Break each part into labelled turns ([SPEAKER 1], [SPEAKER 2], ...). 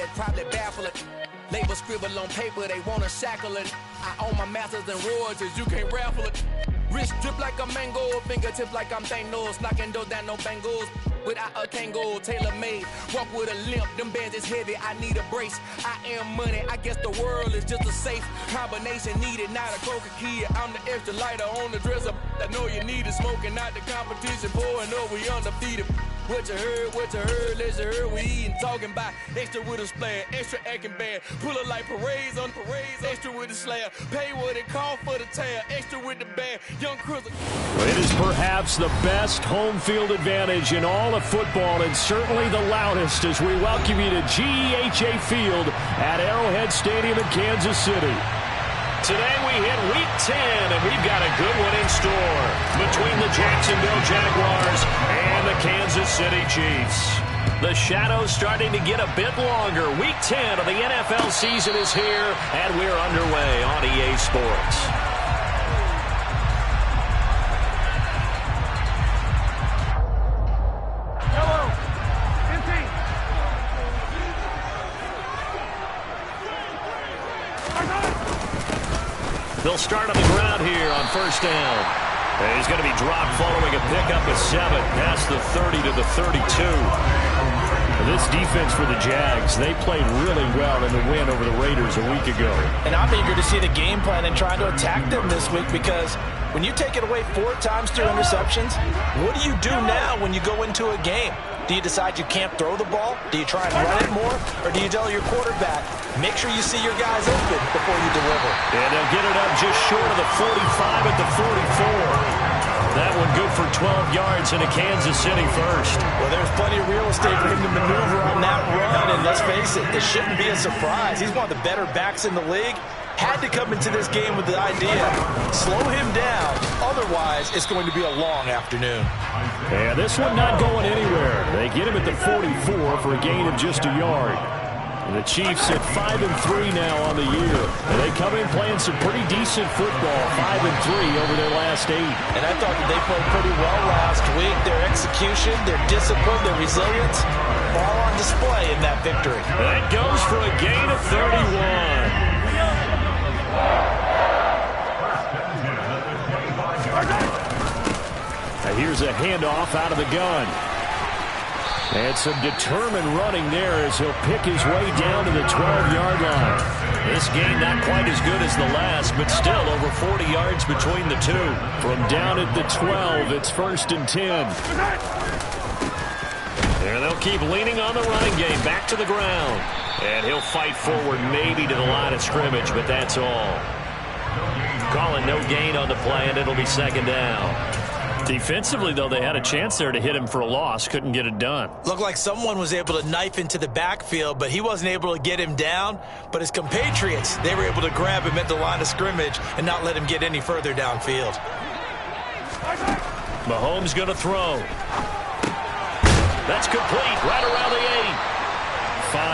[SPEAKER 1] that probably baffle it. Label scribble on paper, they wanna shackle it. I own my masters and royalties, you can't raffle it. Wrist drip like a mango, fingertips like I'm Thanos, knocking doors down, no bangles. Without a Kango, tailor-made, walk with a limp, them bands is heavy, I need a brace. I am money, I guess the world is just a safe combination needed, not a coca key. I'm the extra lighter on the dresser, I know you need it, smoking out the competition, pouring up, we undefeated. What you heard, let's you heard, we eating, talking about extra with a splash, extra acting bad, pull it like parades on parades, extra with the slab, pay what it cost for the tab, extra with the band, young cruiser.
[SPEAKER 2] It is perhaps the best home field advantage in all of football and certainly the loudest as we welcome you to GEHA Field at Arrowhead Stadium in Kansas City. Today we hit Week 10, and we've got a good one in store between the Jacksonville Jaguars and the Kansas City Chiefs. The shadow's starting to get a bit longer. Week 10 of the NFL season is here, and we're underway on EA Sports. They'll start on the ground here on first down. And he's going to be dropped following a pickup of 7 past the 30 to the 32. This defense for the Jags, they played really well in the win over the Raiders a week ago.
[SPEAKER 3] And I'm eager to see the game plan and trying to attack them this week because when you take it away 4 times through interceptions, what do you do now when you go into a game? Do you decide you can't throw the ball? Do you try and run it more? Or do you tell your quarterback, make sure you see your guys open before you deliver?
[SPEAKER 2] And they'll get it up just short of the 45 at the 44. That one good for 12 yards into Kansas City first.
[SPEAKER 3] Well, there's plenty of real estate for him to maneuver on that run. And let's face it, this shouldn't be a surprise. He's one of the better backs in the league. Had to come into this game with the idea, slow him down. Otherwise, it's going to be a long afternoon.
[SPEAKER 2] And this one not going anywhere. They get him at the 44 for a gain of just a yard. And the Chiefs at 5-3 now on the year. And they come in playing some pretty decent football, 5-3 over their last 8.
[SPEAKER 3] And I thought that they played pretty well last week. Their execution, their discipline, their resilience, all on display in that victory.
[SPEAKER 2] That goes for a gain of 31. Now here's a handoff out of the gun. And some determined running there as he'll pick his way down to the 12-yard line. This game not quite as good as the last, but still over 40 yards between the two. From down at the 12, it's 1st and 10. And they'll keep leaning on the running game, back to the ground. And he'll fight forward maybe to the line of scrimmage, but that's all. Calling no gain on the play, and it'll be 2nd down. Defensively, though, they had a chance there to hit him for a loss. Couldn't get it done.
[SPEAKER 3] Looked like someone was able to knife into the backfield, but he wasn't able to get him down. But his compatriots, they were able to grab him at the line of scrimmage and not let him get any further downfield.
[SPEAKER 2] Mahomes going to throw. That's complete right around the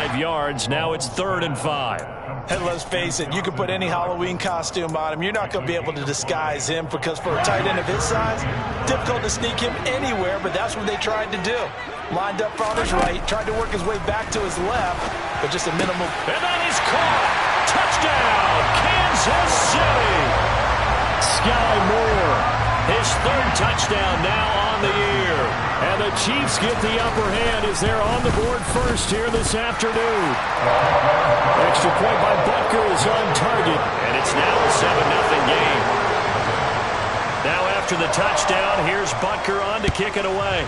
[SPEAKER 2] 8. 5 yards. Now it's 3rd and 5.
[SPEAKER 3] And let's face it, you can put any Halloween costume on him. You're not going to be able to disguise him because for a tight end of his size, difficult to sneak him anywhere, but that's what they tried to do. Lined up on his right, tried to work his way back to his left, but just a minimal.
[SPEAKER 2] And that is caught. Touchdown, Kansas City. Sky Moore, his 3rd touchdown now on the year. And the Chiefs get the upper hand as they're on the board first here this afternoon. Extra point by Butker is on target, and it's now a 7-0 game. Now after the touchdown, here's Butker on to kick it away.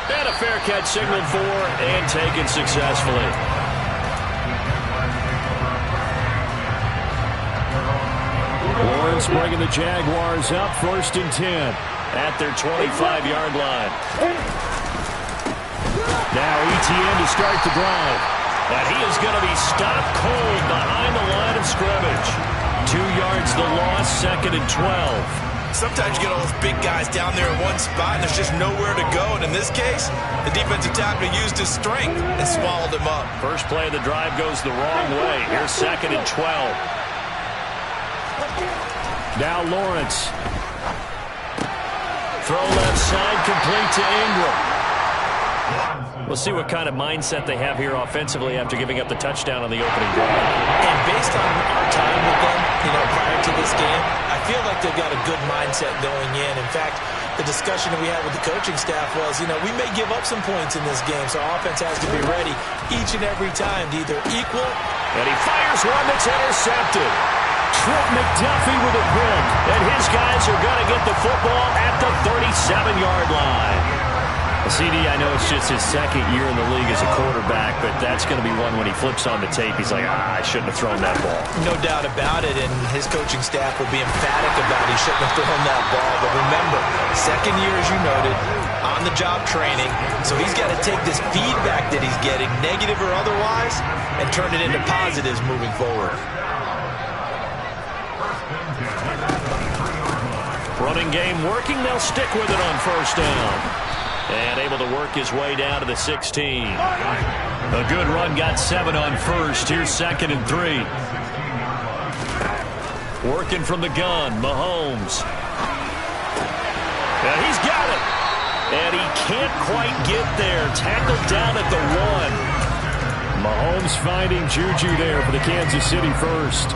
[SPEAKER 2] And a fair catch signaled for and taken successfully. Lawrence bringing the Jaguars up 1st and 10 at their 25-yard line. Now Etienne to start the drive. And he is going to be stopped cold behind the line of scrimmage. 2 yards the loss, 2nd and 12.
[SPEAKER 3] Sometimes you get all those big guys down there in one spot and there's just nowhere to go. And in this case, the defensive tackle used his strength and swallowed him up.
[SPEAKER 2] First play of the drive goes the wrong way. Here's 2nd and 12. Now Lawrence. Throw left side, complete to Ingram. We'll see what kind of mindset they have here offensively after giving up the touchdown on the opening drive.
[SPEAKER 3] And based on our time with them, prior to this game, I feel like they've got a good mindset going in. In fact, the discussion that we had with the coaching staff was, we may give up some points in this game, so our offense has to be ready each and every time to either equal.
[SPEAKER 2] And he fires one that's intercepted. Trip McDuffie with a pick. And his guys are going to get the football at the 37-yard line. CD, I know it's just his second year in the league as a quarterback, but that's going to be one when he flips on the tape, he's like, I shouldn't have thrown that ball.
[SPEAKER 3] No doubt about it, and his coaching staff will be emphatic about he shouldn't have thrown that ball. But remember, second year, as you noted, on-the-job training, so he's got to take this feedback that he's getting, negative or otherwise, and turn it into positives moving forward.
[SPEAKER 2] Running game working, they'll stick with it on first down. And able to work his way down to the 16. A good run, got 7 on first. Here's 2nd and 3. Working from the gun, Mahomes. And he's got it. And he can't quite get there. Tackled down at the 1. Mahomes finding Juju there for the Kansas City first.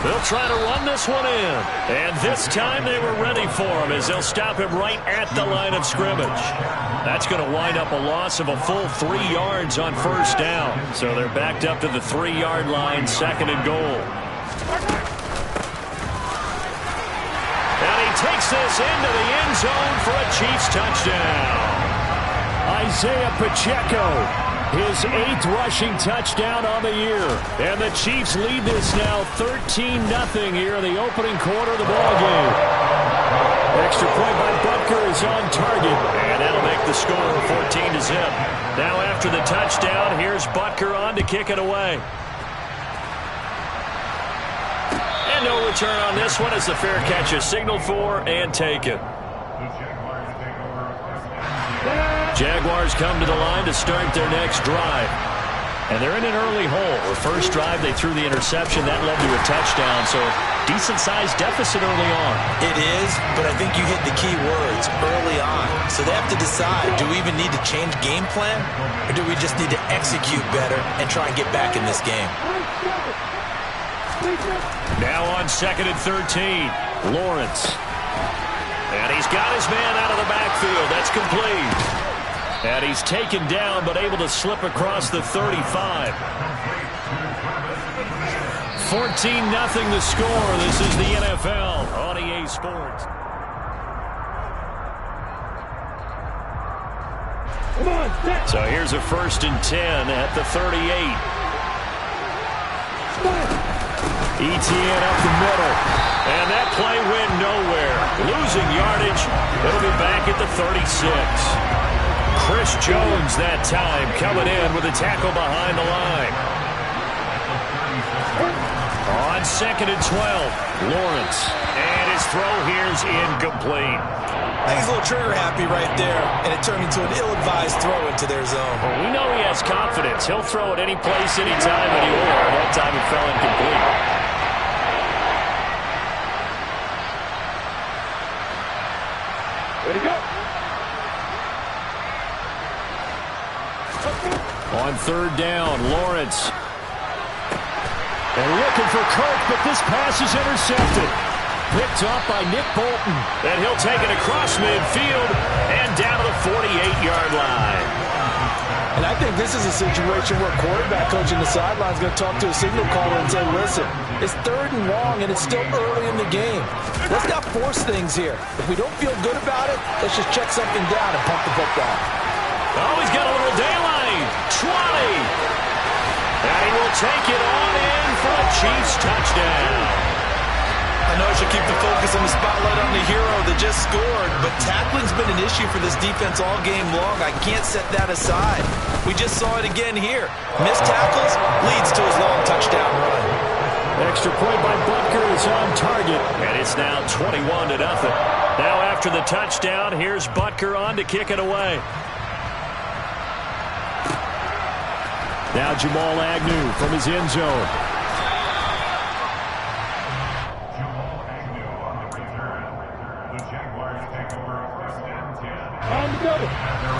[SPEAKER 2] They'll try to run this one in. And this time they were ready for him as they'll stop him right at the line of scrimmage. That's going to wind up a loss of a full 3 yards on first down. So they're backed up to the 3-yard line, 2nd and goal. And he takes this into the end zone for a Chiefs touchdown. Isaiah Pacheco. His 8th rushing touchdown on the year. And the Chiefs lead this now 13-0 here in the opening quarter of the ballgame. Extra point by Butker is on target. And that'll make the score 14-0. Now after the touchdown, here's Butker on to kick it away. And no return on this one as the fair catch is signaled for and taken. Jaguars come to the line to start their next drive. And they're in an early hole. The first drive, they threw the interception. That led to a touchdown, so decent-sized deficit early on.
[SPEAKER 3] It is, but I think you hit the key words, early on. So they have to decide, do we even need to change game plan, or do we just need to execute better and try and get back in this game?
[SPEAKER 2] Now on 2nd and 13, Lawrence. And he's got his man out of the backfield. That's complete. And he's taken down, but able to slip across the 35. 14-0 the score. This is the NFL on EA Sports. So here's a 1st and 10 at the 38. Etienne up the middle. And that play went nowhere. Losing yardage. It'll be back at the 36. Chris Jones that time coming in with a tackle behind the line. On 2nd and 12, Lawrence. And his throw here's incomplete.
[SPEAKER 3] I think he's a little trigger happy right there, and it turned into an ill-advised throw into their zone.
[SPEAKER 2] Well, we know he has confidence. He'll throw it any place, any time, anywhere. That time it fell incomplete.
[SPEAKER 4] Way to go.
[SPEAKER 2] On 3rd down, Lawrence. And looking for Kirk, but this pass is intercepted. Picked up by Nick Bolton. And he'll take it across midfield and down to the 48-yard line.
[SPEAKER 3] And I think this is a situation where quarterback coach in the sideline is going to talk to a signal caller and say, listen, it's 3rd and long, and it's still early in the game. Let's not force things here. If we don't feel good about it, let's just check something down and pump the football.
[SPEAKER 2] Oh, he's got a little daylight. 20. And he will take it on in for a Chiefs touchdown.
[SPEAKER 3] I know I should keep the focus on the spotlight on the hero that just scored, but tackling's been an issue for this defense all game long. I can't set that aside. We just saw it again here. Missed tackles leads to his long touchdown run.
[SPEAKER 2] Extra point by Butker is on target, and it's now 21-0. Now after the touchdown, here's Butker on to kick it away. Now Jamal Agnew from his end zone.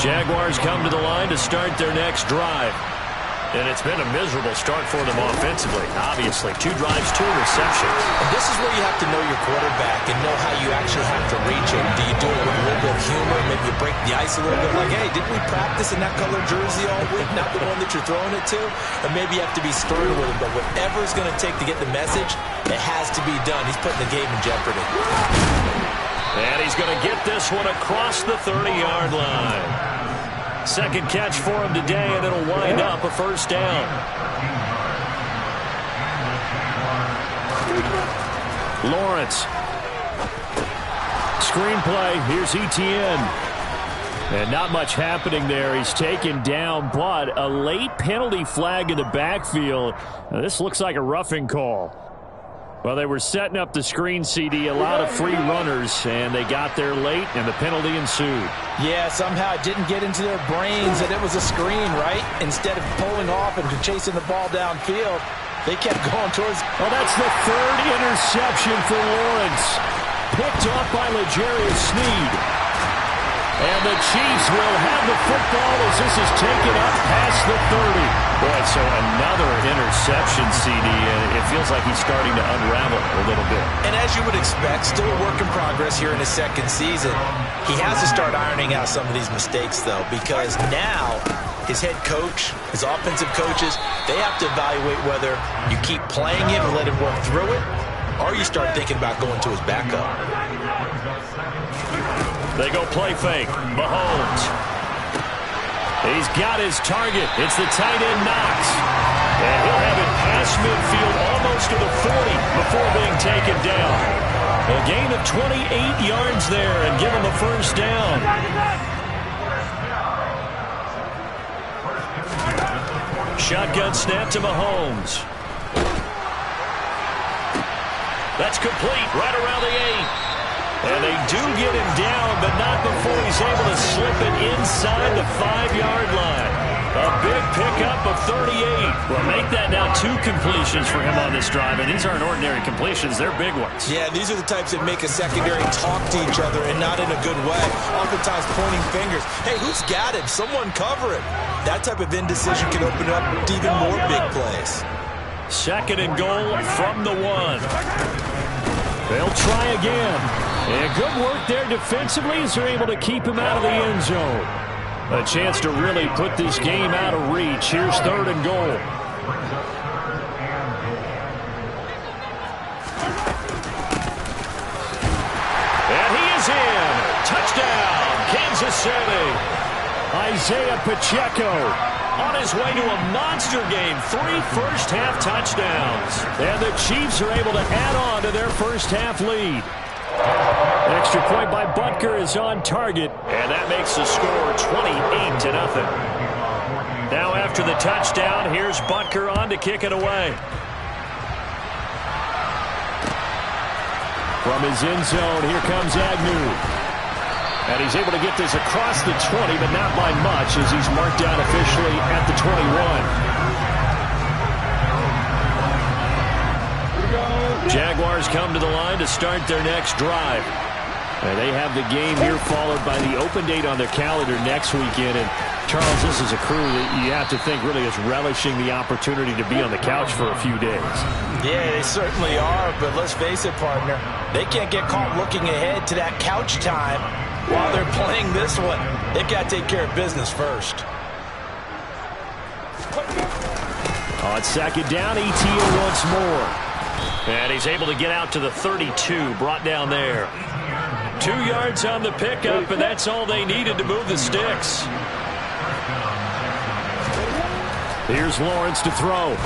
[SPEAKER 2] Jaguars come to the line to start their next drive. And it's been a miserable start for them offensively. Obviously, 2 drives, 2 interceptions.
[SPEAKER 3] And this is where you have to know your quarterback and know how you actually have to reach him. Do you do it with a little bit of humor? Maybe you break the ice a little bit like, hey, didn't we practice in that color jersey all week? Not the one that you're throwing it to? Or maybe you have to be stern with him. But whatever it's going to take to get the message, it has to be done. He's putting the game in jeopardy.
[SPEAKER 2] And he's going to get this one across the 30-yard line. Second catch for him today, and it'll wind up a first down. Lawrence. Screenplay. Here's Etienne. And not much happening there. He's taken down, but a late penalty flag in the backfield. Now, this looks like a roughing call. Well, they were setting up the screen, CD, a lot of free runners, and they got there late, and the penalty ensued.
[SPEAKER 3] Yeah, somehow it didn't get into their brains that it was a screen, right? Instead of pulling off and chasing the ball downfield, they kept going towards...
[SPEAKER 2] Well, that's the 3rd interception for Lawrence. Picked off by L'Jarius Sneed. And the Chiefs will have the football as this is taken up past the 30. Boy, so another interception, CD, and it feels like he's starting to unravel a little bit.
[SPEAKER 3] And as you would expect, still a work in progress here in his second season. He has to start ironing out some of these mistakes, though, because now his head coach, his offensive coaches, they have to evaluate whether you keep playing him and let him work through it, or you start thinking about going to his backup.
[SPEAKER 2] They go play fake. Mahomes. He's got his target. It's the tight end Knox. And he'll have it past midfield almost to the 40 before being taken down. A gain of 28 yards there and give him a first down. Shotgun snap to Mahomes. That's complete right around the 8. And they do get him down, but not before he's able to slip it inside the 5-yard line. A big pickup of 38. Well, make that now 2 completions for him on this drive, and these aren't ordinary completions. They're big ones.
[SPEAKER 3] Yeah, these are the types that make a secondary talk to each other, and not in a good way. Oftentimes pointing fingers. Hey, who's got him? Someone cover him. That type of indecision can open up to even more big plays.
[SPEAKER 2] 2nd and goal from the 1. They'll try again. And good work there defensively as they're able to keep him out of the end zone. A chance to really put this game out of reach. Here's 3rd and goal. And he is in. Touchdown, Kansas City. Isaiah Pacheco on his way to a monster game. 3 first-half touchdowns. And the Chiefs are able to add on to their first-half lead. Extra point by Butker is on target, and that makes the score 28-0. Now after the touchdown, here's Butker on to kick it away. From his end zone, here comes Agnew. And he's able to get this across the 20, but not by much as he's marked down officially at the 21. Jaguars come to the line to start their next drive. And they have the game here followed by the open date on their calendar next weekend. And Charles, this is a crew that you have to think really is relishing the opportunity to be on the couch for a few days.
[SPEAKER 3] Yeah, they certainly are, but let's face it, partner. They can't get caught looking ahead to that couch time while they're playing this one. They've got to take care of business first.
[SPEAKER 2] On 2nd down, Etienne once more. And he's able to get out to the 32, brought down there. 2 yards on the pickup, and that's all they needed to move the sticks. Here's Lawrence to throw.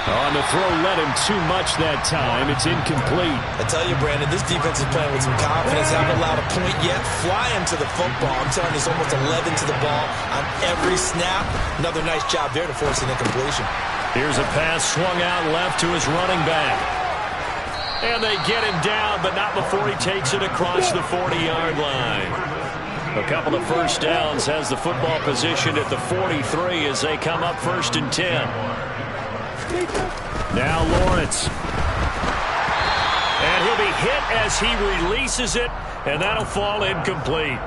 [SPEAKER 2] On the throw, led him too much that time. It's incomplete.
[SPEAKER 3] I tell you, Brandon, this defense is playing with some confidence. Haven't allowed a point yet. Flying to the football. I'm telling you, it's almost 11 to the ball on every snap. Another nice job there to force an incompletion.
[SPEAKER 2] Here's a pass swung out left to his running back. And they get him down, but not before he takes it across the 40-yard line. A couple of first downs, has the football position at the 43 as they come up 1st and 10. Now Lawrence. And he'll be hit as he releases it, and that'll fall incomplete.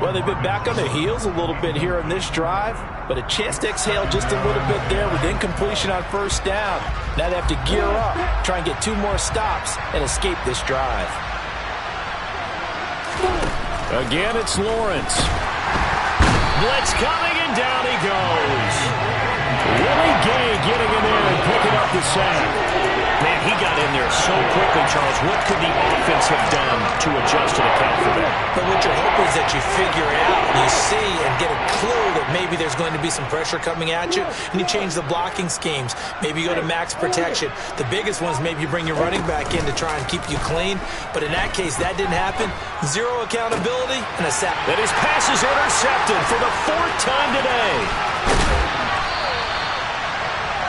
[SPEAKER 3] Well, they've been back on their heels a little bit here in this drive, but a chance to exhale just a little bit there with incompletion on first down. Now they have to gear up, try and get 2 more stops, and escape this drive.
[SPEAKER 2] Again, it's Lawrence. Blitz coming, and down he goes. Willie Gay getting in there and picking up the sack.
[SPEAKER 4] Man, he got in there so quickly, Charles. What could the offense have done to adjust and account for that?
[SPEAKER 3] But what your hope is that you figure out, you see, and get a clue that maybe there's going to be some pressure coming at you, and you change the blocking schemes. Maybe you go to max protection. The biggest ones, maybe you bring your running back in to try and keep you clean. But in that case, that didn't happen. 0 accountability and a sack.
[SPEAKER 2] And his pass is intercepted for the 4th time today.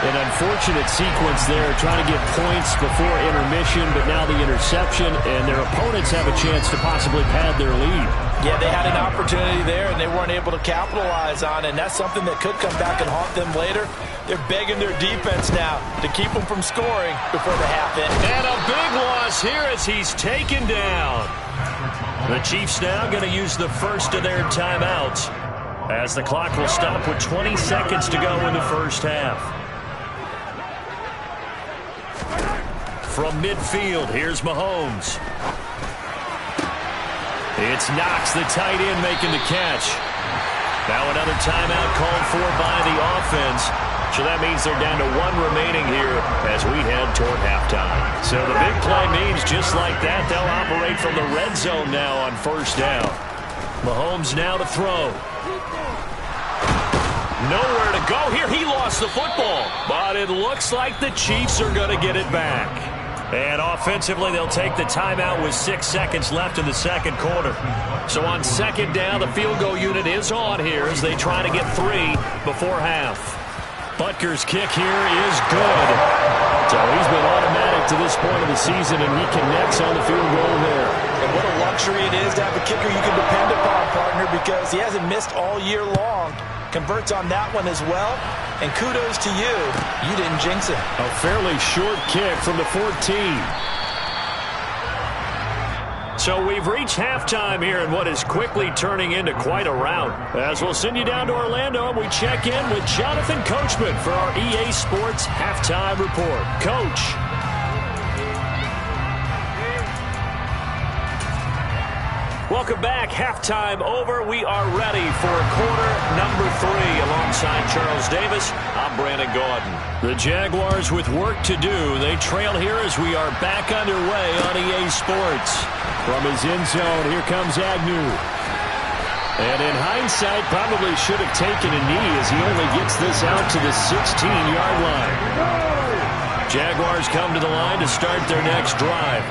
[SPEAKER 2] An unfortunate sequence there, trying to get points before intermission, but now the interception, and their opponents have a chance to possibly pad their lead.
[SPEAKER 3] Yeah, they had an opportunity there, and they weren't able to capitalize on it, and that's something that could come back and haunt them later. They're begging their defense now to keep them from scoring before the half ends.
[SPEAKER 2] And a big loss here as he's taken down. The Chiefs now going to use the first of their timeouts as the clock will stop with 20 seconds to go in the first half. From midfield, here's Mahomes. It's Knox, the tight end, making the catch. Now another timeout called for by the offense. So that means they're down to 1 remaining here as we head toward halftime. So the big play means just like that, they'll operate from the red zone now on first down. Mahomes now to throw. Nowhere to go here. He lost the football. But it looks like the Chiefs are going to get it back. And offensively, they'll take the timeout with 6 seconds left in the second quarter. So on second down, the field goal unit is on here as they try to get 3 before half. Butker's kick here is good. So he's been automatic to this point of the season, and he connects on the field goal there.
[SPEAKER 3] And what a luxury it is to have a kicker you can depend upon, partner, because he hasn't missed all year long. Converts on that one as well. And kudos to you. You didn't jinx it.
[SPEAKER 2] A fairly short kick from the 14. So we've reached halftime here in what is quickly turning into quite a rout. As we'll send you down to Orlando, and we check in with Jonathan Coachman for our EA Sports Halftime Report. Coach. Welcome back. Halftime over. We are ready for quarter number 3. Alongside Charles Davis, I'm Brandon Gaudin. The Jaguars with work to do. They trail here as we are back underway on EA Sports. From his end zone, here comes Agnew. And in hindsight, probably should have taken a knee as he only gets this out to the 16-yard line. Jaguars come to the line to start their next drive.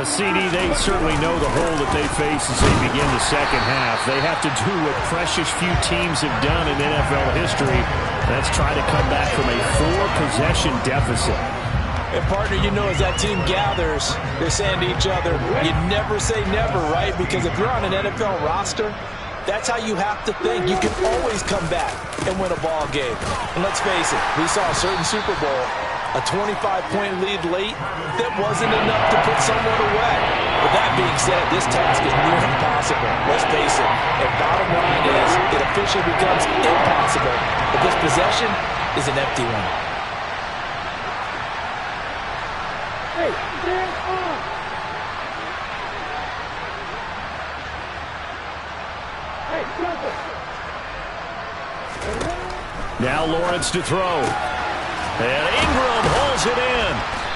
[SPEAKER 2] CD, they certainly know the hole that they face as they begin the second half. They have to do what precious few teams have done in NFL history. That's try to come back from a 4-possession deficit.
[SPEAKER 3] And, partner, you know, as that team gathers, they're saying to each other, you never say never, right? Because if you're on an NFL roster, that's how you have to think. You can always come back and win a ball game. And let's face it, we saw a certain Super Bowl, a 25-point lead late, that wasn't enough to put someone away. With that being said, this task is near impossible. Let's face it. And bottom line is, it officially becomes impossible. But this possession is an empty one. Hey, stand up! Hey,
[SPEAKER 2] now Lawrence to throw. And Ingram holds it in.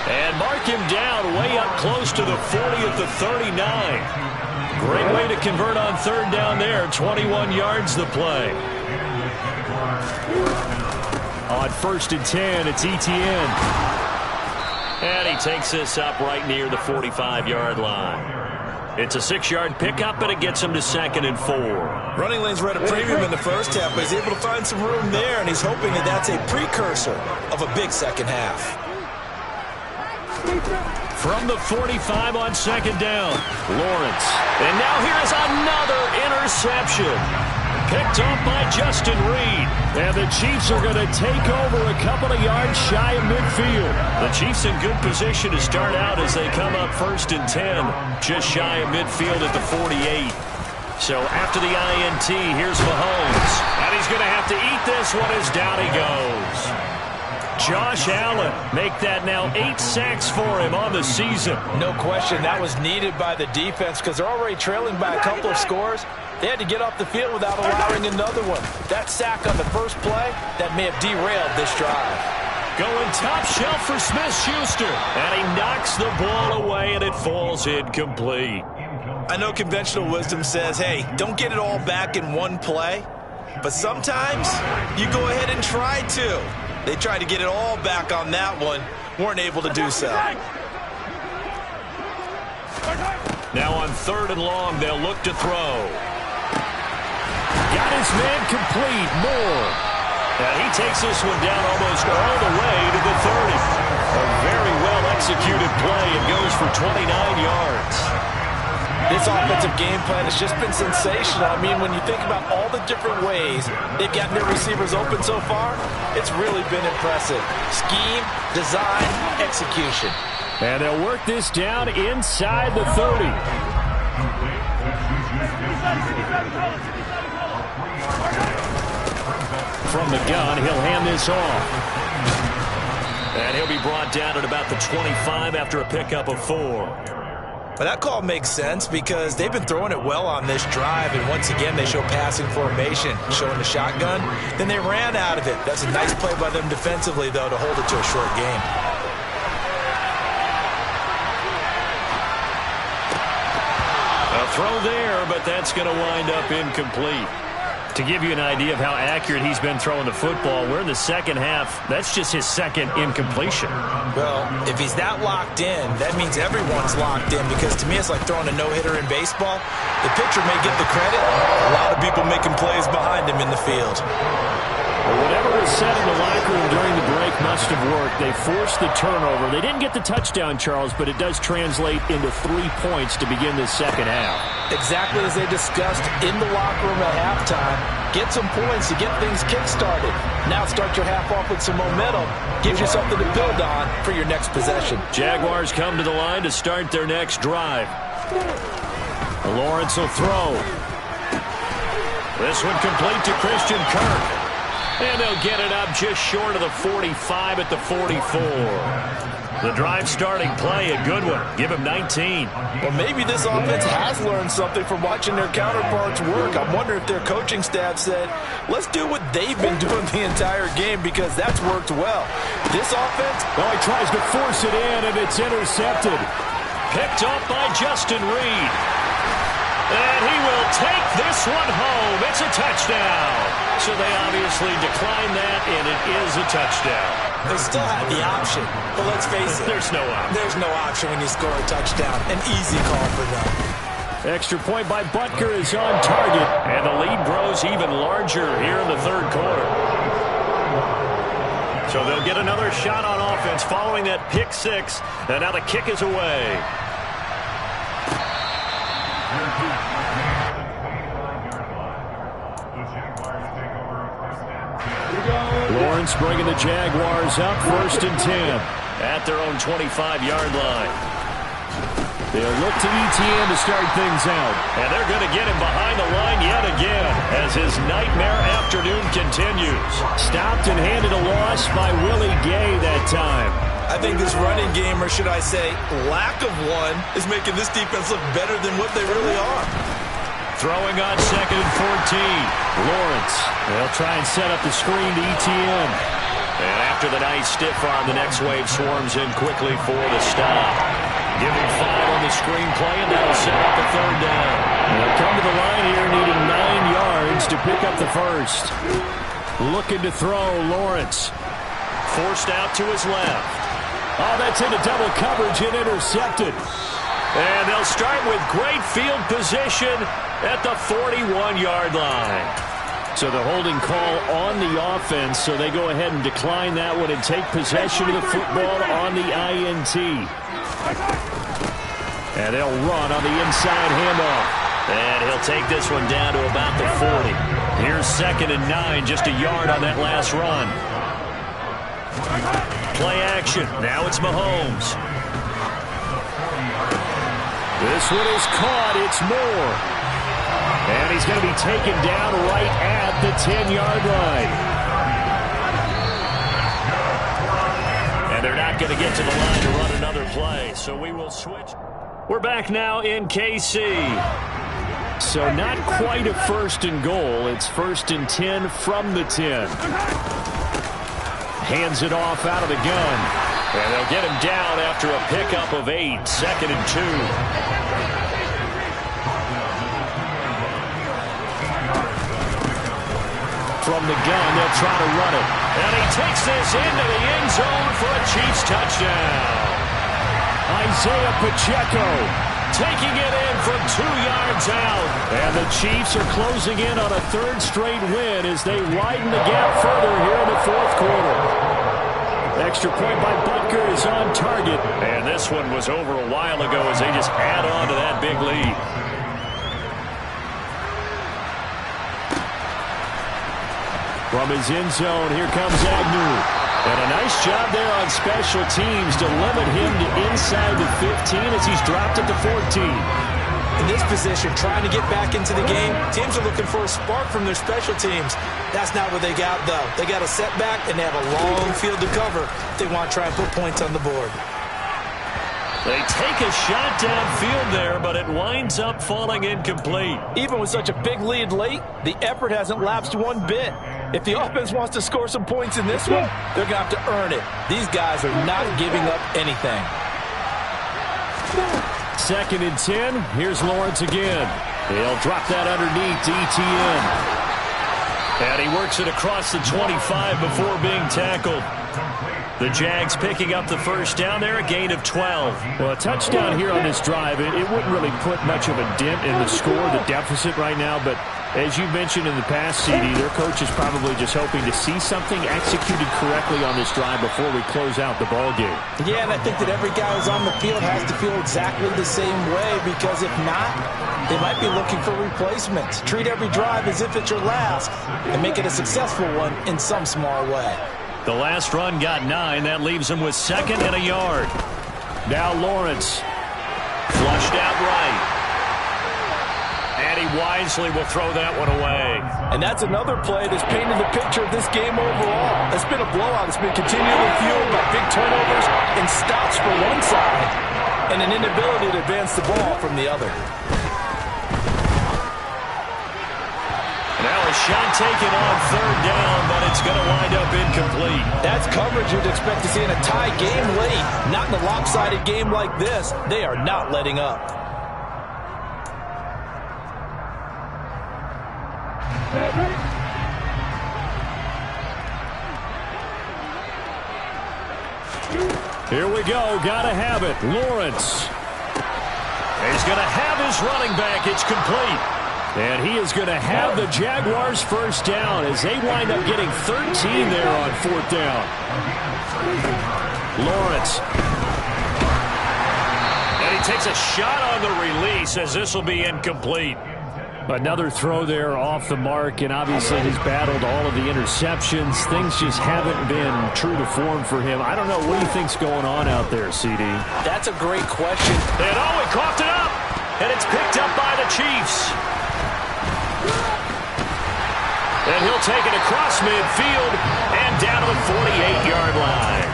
[SPEAKER 2] And mark him down way up close to the 40 at the 39. Great way to convert on third down there. 21 yards the play. On 1st and 10, it's Etienne. And he takes this up right near the 45-yard line. It's a 6-yard pickup, and it gets him to 2nd and 4.
[SPEAKER 3] Running lanes were at a premium in the first half, but he's able to find some room there, and he's hoping that that's a precursor of a big second half.
[SPEAKER 2] From the 45 on 2nd down, Lawrence. And now here is another interception. Picked up by Justin Reed. And the Chiefs are going to take over a couple of yards shy of midfield.
[SPEAKER 4] The Chiefs in good position to start out as they come up 1st and 10. Just shy of midfield at the 48. So after the INT, here's Mahomes. And he's going to have to eat this one as down he goes. Josh Allen, make that now 8 sacks for him on the season.
[SPEAKER 3] No question, that was needed by the defense because they're already trailing by a couple of scores. They had to get off the field without allowing another one. That sack on the first play, that may have derailed this drive.
[SPEAKER 2] Going top shelf for Smith-Schuster. And he knocks the ball away, and it falls incomplete.
[SPEAKER 3] I know conventional wisdom says, hey, don't get it all back in one play. But sometimes you go ahead and try to. They tried to get it all back on that one. Weren't able to do so.
[SPEAKER 2] Now on 3rd and long, they'll look to throw. Got his man complete. Moore. And he takes this one down almost all the way to the 30. A very well-executed play. It goes for 29 yards.
[SPEAKER 3] This offensive game plan has just been sensational. I mean, when you think about all the different ways they've gotten their receivers open so far, it's really been impressive. Scheme, design, execution.
[SPEAKER 2] And they'll work this down inside the 30. From the gun, he'll hand this off.
[SPEAKER 4] And he'll be brought down at about the 25 after a pickup of 4.
[SPEAKER 3] But that call makes sense because they've been throwing it well on this drive, and once again they show passing formation, showing the shotgun. Then they ran out of it. That's a nice play by them defensively, though, to hold it to a short game.
[SPEAKER 2] A throw there, but that's going to wind up incomplete. To give you an idea of how accurate he's been throwing the football, we're in the second half. That's just his second incompletion.
[SPEAKER 3] Well, if he's that locked in, that means everyone's locked in because to me it's like throwing a no-hitter in baseball. The pitcher may get the credit. A lot of people making plays behind him in the field.
[SPEAKER 2] Well, whatever was said in the locker room during the break must have worked. They forced the turnover. They didn't get the touchdown, Charles, but it does translate into 3 points to begin this second half.
[SPEAKER 3] Exactly as they discussed in the locker room at halftime. Get some points to get things kick-started. Now start your half off with some momentum. Gives you something to build on for your next possession.
[SPEAKER 2] Jaguars come to the line to start their next drive. Lawrence will throw. This one complete to Christian Kirk. And they'll get it up just short of the 45 at the 44. The drive starting play, a good one. Give him 19.
[SPEAKER 3] Well, maybe this offense has learned something from watching their counterparts work. I'm wondering if their coaching staff said, let's do what they've been doing the entire game because that's worked well. This offense,
[SPEAKER 2] well, he tries to force it in, and it's intercepted. Picked up by Justin Reed. And he will take this one home. It's a touchdown. So they obviously declined that, and it is a touchdown.
[SPEAKER 3] They still have the option, but let's face it.
[SPEAKER 2] There's no option.
[SPEAKER 3] There's no option when you score a touchdown. An easy call for them.
[SPEAKER 2] Extra point by Butker is on target, and the lead grows even larger here in the 3rd quarter. So they'll get another shot on offense following that pick 6, and now the kick is away. Lawrence bringing the Jaguars up 1st and 10 at their own 25-yard line. They'll look to ETN to start things out. And they're going to get him behind the line yet again as his nightmare afternoon continues. Stopped and handed a loss by Willie Gay that time.
[SPEAKER 3] I think this running game, or should I say lack of one, is making this defense look better than what they really are.
[SPEAKER 2] Throwing on 2nd and 14. Lawrence. They'll try and set up the screen to ETN. And after the nice stiff arm, the next wave swarms in quickly for the stop. Give him 5 on the screen play, and that'll set up the 3rd down. They'll come to the line here needing 9 yards to pick up the 1st. Looking to throw, Lawrence. Forced out to his left. Oh, that's into double coverage and intercepted. And they'll start with great field position at the 41-yard line. So the holding call on the offense, so they go ahead and decline that one and take possession of the football on the INT. And they'll run on the inside handoff. And he'll take this one down to about the 40. Here's 2nd and 9, just a yard on that last run. Play action. Now it's Mahomes. This one is caught. It's Moore. And he's going to be taken down right at the 10-yard line. And they're not going to get to the line to run another play, so we will switch. We're back now in KC. So not quite a 1st and goal. It's 1st and 10 from the 10. Hands it off out of the gun. And they'll get him down after a pickup of 8. 2nd and 2. From the gun, they'll try to run it. And he takes this into the end zone for a Chiefs touchdown. Isaiah Pacheco taking it in from 2 yards out. And the Chiefs are closing in on a 3rd straight win as they widen the gap further here in the 4th quarter. Extra point by Butker is on target. And this one was over a while ago as they just add on to that big lead. From his end zone, here comes Agnew. And a nice job there on special teams to limit him to inside the 15 as he's dropped it to 14.
[SPEAKER 3] In this position, trying to get back into the game, teams are looking for a spark from their special teams. That's not what they got, though. They got a setback, and they have a long field to cover if they want to try and put points on the board.
[SPEAKER 2] They take a shot downfield there, but it winds up falling incomplete.
[SPEAKER 3] Even with such a big lead late, the effort hasn't lapsed one bit. If the offense wants to score some points in this one, they're going to have to earn it. These guys are not giving up anything.
[SPEAKER 2] 2nd and 10. Here's Lawrence again. He'll drop that underneath to ETN. And he works it across the 25 before being tackled. The Jags picking up the 1st down there, a gain of 12. Well, a touchdown here on this drive, it wouldn't really put much of a dent in the score, the deficit right now, but as you mentioned in the past, CD, their coach is probably just hoping to see something executed correctly on this drive before we close out the ball game.
[SPEAKER 3] Yeah, and I think that every guy who's on the field has to feel exactly the same way, because if not, they might be looking for replacements. Treat every drive as if it's your last and make it a successful one in some small way.
[SPEAKER 2] The last run got 9. That leaves him with 2nd and a yard. Now Lawrence. Flushed out right. And he wisely will throw that one away.
[SPEAKER 3] And that's another play that's painted the picture of this game overall. It's been a blowout. It's been continually fueled by big turnovers and stops for one side and an inability to advance the ball from the other.
[SPEAKER 2] Now a shot taken on 3rd down, but it's going to wind up incomplete.
[SPEAKER 3] That's coverage you'd expect to see in a tie game late. Not in a lopsided game like this. They are not letting up. Here we go. Gotta have it. Lawrence. He's going to have his running back. It's complete. And he is going to have the Jaguars' 1st down as they wind up getting 13 there on 4th down. Lawrence. And he takes a shot on the release as this will be incomplete. Another throw there off the mark, and obviously he's battled all of the interceptions. Things just haven't been true to form for him. I don't know. What do you think's going on out there, CD? That's a great question.
[SPEAKER 2] And he coughed it up, and it's picked up by the Chiefs. And he'll take it across midfield and down to the 48-yard line.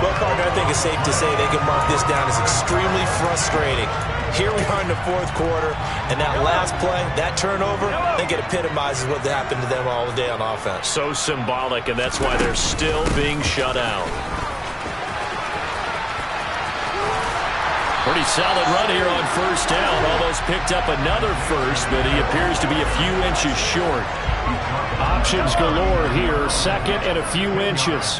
[SPEAKER 3] Well, partner, I think it's safe to say they can mark this down as extremely frustrating. Here we are in the 4th quarter, and that last play, that turnover, I think it epitomizes what happened to them all day on offense.
[SPEAKER 2] So symbolic, and that's why they're still being shut out. Pretty solid run here on 1st down. Almost picked up another first, but he appears to be a few inches short. Options galore here. 2nd and a few inches.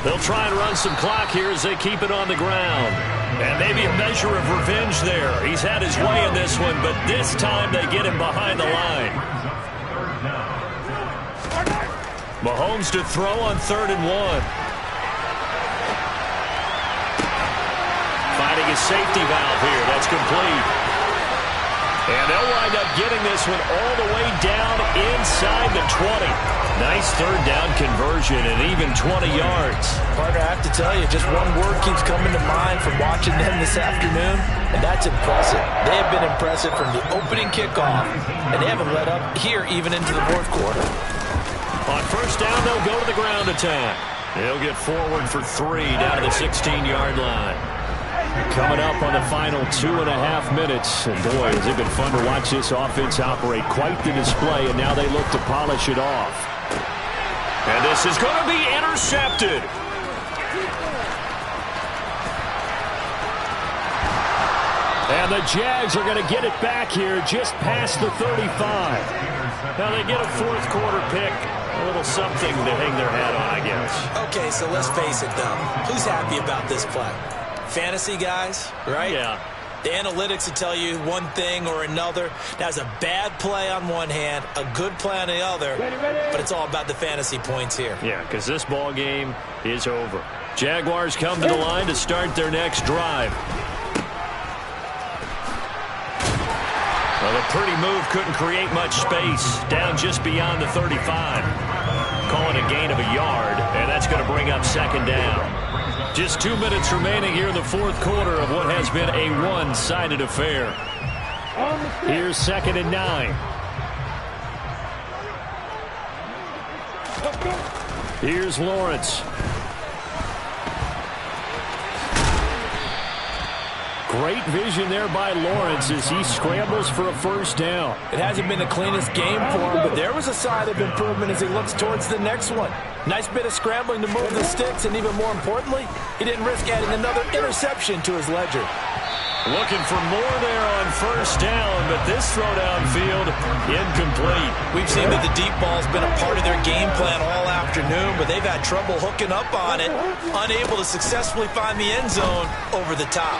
[SPEAKER 2] They'll try and run some clock here as they keep it on the ground. And maybe a measure of revenge there. He's had his way in this one, but this time they get him behind the line. Mahomes to throw on 3rd and 1. Finding a safety valve here. That's complete.
[SPEAKER 4] And they'll wind up getting this one all the way down inside the 20. Nice third down conversion and even 20 yards.
[SPEAKER 3] Partner, I have to tell you, just one word keeps coming to mind from watching them this afternoon, and that's impressive. They have been impressive from the opening kickoff, and they haven't let up here even into the fourth quarter.
[SPEAKER 4] On first down, they'll go to the ground attack. They'll get forward for 3 down to the 16-yard line. Coming up on the final 2.5 minutes. And boy, has it been fun to watch this offense operate. Quite the display, and now they look to polish it off. And this is going to be intercepted. And the Jags are going to get it back here just past the 35. Now they get a fourth quarter pick. A little something to hang their hat on, I guess.
[SPEAKER 3] Okay, so let's face it, though. Who's happy about this play? Fantasy guys, right?
[SPEAKER 4] Yeah.
[SPEAKER 3] The analytics will tell you one thing or another. That's a bad play on one hand, a good play on the other, but it's all about the fantasy points here.
[SPEAKER 4] Yeah, because this ball game is over. Jaguars come to the line to start their next drive. Well, the pretty move couldn't create much space. Down just beyond the 35. Calling a gain of a yard, and that's going to bring up second down. Just 2 minutes remaining here in the fourth quarter of what has been a one-sided affair. Here's 2nd and 9. Here's Lawrence. Great vision there by Lawrence as he scrambles for a first down.
[SPEAKER 3] It hasn't been the cleanest game for him, but there was a sign of improvement as he looks towards the next one. Nice bit of scrambling to move the sticks, and even more importantly, he didn't risk adding another interception to his ledger.
[SPEAKER 4] Looking for more there on first down, but this throw downfield incomplete.
[SPEAKER 3] We've seen that the deep ball's been a part of their game plan all afternoon, but they've had trouble hooking up on it, unable to successfully find the end zone over the top.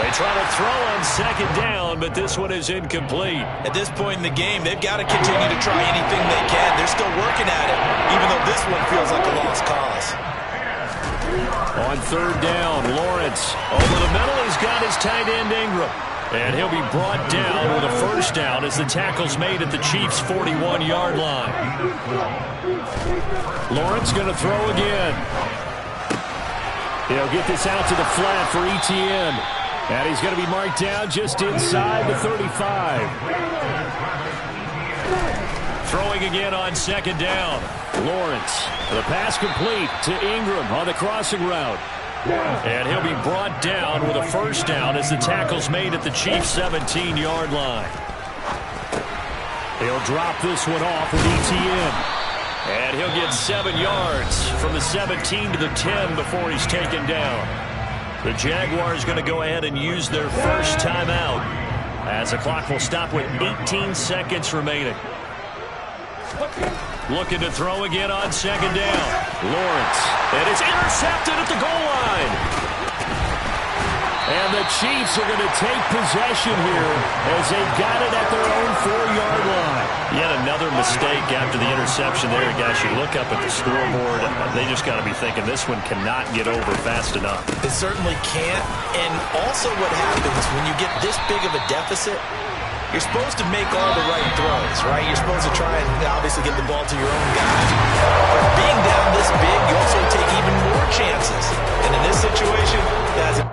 [SPEAKER 4] They try to throw on second down, but this one is incomplete.
[SPEAKER 3] At this point in the game, they've got to continue to try anything they can. They're still working at it, even though this one feels like a lost cause.
[SPEAKER 4] On third down, Lawrence over the middle. He's got his tight end Ingram. And he'll be brought down with a first down as the tackle's made at the Chiefs' 41-yard line. Lawrence going to throw again. He'll get this out to the flat for Etienne. And he's going to be marked down just inside the 35. Throwing again on second down. Lawrence. The pass complete to Ingram on the crossing route. And he'll be brought down with a first down as the tackle's made at the Chiefs' 17-yard line. He'll drop this one off with Etienne. And he'll get 7 yards from the 17 to the 10 before he's taken down. The Jaguars going to go ahead and use their first timeout as the clock will stop with 18 seconds remaining. Looking to throw again on second down. Lawrence. And it's intercepted at the goal line. And the Chiefs are going to take possession here as they've got it at their own 4-yard line. Yet another mistake after the interception there. Guys, you look up at the scoreboard, they just got to be thinking this one cannot get over fast enough.
[SPEAKER 3] It certainly can't. And also what happens when you get this big of a deficit, you're supposed to make all the right throws, right? You're supposed to try and obviously get the ball to your own guys. But being down this big, you also take even more chances. And in this situation, that hasn't